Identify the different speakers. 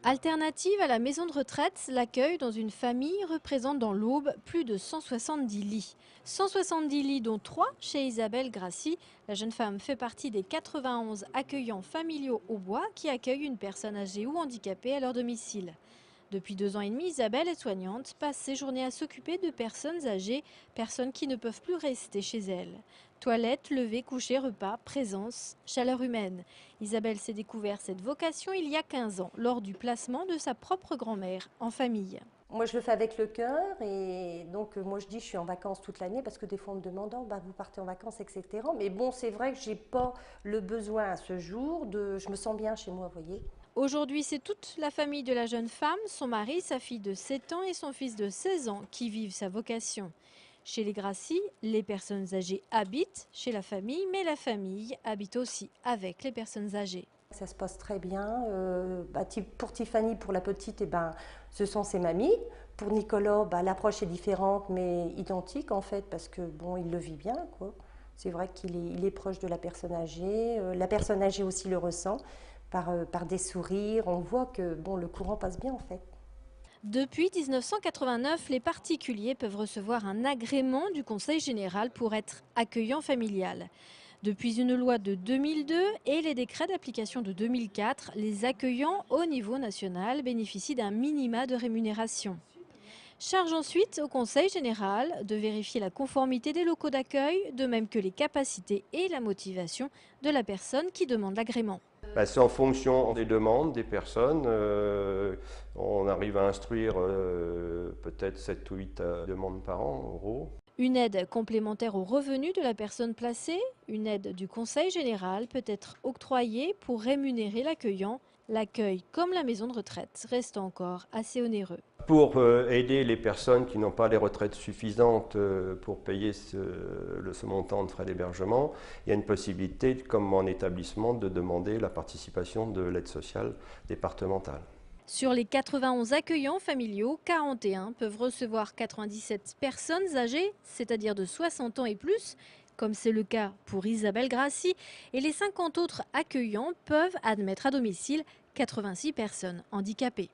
Speaker 1: Alternative à la maison de retraite, l'accueil dans une famille représente dans l'Aube plus de 170 lits. 170 lits dont 3 chez Isabelle Grassi. La jeune femme fait partie des 91 accueillants familiaux au bois qui accueillent une personne âgée ou handicapée à leur domicile. Depuis 2 ans et demi, Isabelle est soignante, passe ses journées à s'occuper de personnes âgées, personnes qui ne peuvent plus rester chez elles. Toilettes, lever, coucher, repas, présence, chaleur humaine. Isabelle s'est découvert cette vocation il y a 15 ans, lors du placement de sa propre grand-mère en famille.
Speaker 2: Moi, je le fais avec le cœur et donc moi je dis je suis en vacances toute l'année parce que des fois on me demande oh, bah, vous partez en vacances, etc. Mais bon, c'est vrai que j'ai pas le besoin à ce jour de, je me sens bien chez moi, vous voyez.
Speaker 1: Aujourd'hui, c'est toute la famille de la jeune femme, son mari, sa fille de 7 ans et son fils de 16 ans qui vivent sa vocation. Chez les Grassi, les personnes âgées habitent chez la famille, mais la famille habite aussi avec les personnes âgées.
Speaker 2: Ça se passe très bien. Pour Tiffany, pour la petite, ce sont ses mamies. Pour Nicolas, l'approche est différente mais identique en fait parce que bon, il le vit bien, quoi. C'est vrai il est proche de la personne âgée. La personne âgée aussi le ressent par des sourires. On voit que bon, le courant passe bien en fait.
Speaker 1: Depuis 1989, les particuliers peuvent recevoir un agrément du Conseil général pour être accueillant familial. Depuis une loi de 2002 et les décrets d'application de 2004, les accueillants au niveau national bénéficient d'un minima de rémunération. Charge ensuite au Conseil général de vérifier la conformité des locaux d'accueil, de même que les capacités et la motivation de la personne qui demande l'agrément.
Speaker 3: C'est en fonction des demandes des personnes. On arrive à instruire peut-être 7 ou 8 demandes par an, en gros.
Speaker 1: Une aide complémentaire aux revenus de la personne placée, une aide du Conseil général peut être octroyée pour rémunérer l'accueillant. L'accueil, comme la maison de retraite, reste encore assez onéreux.
Speaker 3: Pour aider les personnes qui n'ont pas les retraites suffisantes pour payer ce montant de frais d'hébergement, il y a une possibilité, comme en établissement, de demander la participation de l'aide sociale départementale.
Speaker 1: Sur les 91 accueillants familiaux, 41 peuvent recevoir 97 personnes âgées, c'est-à-dire de 60 ans et plus, comme c'est le cas pour Isabelle Grassi, et les 50 autres accueillants peuvent admettre à domicile 86 personnes handicapées.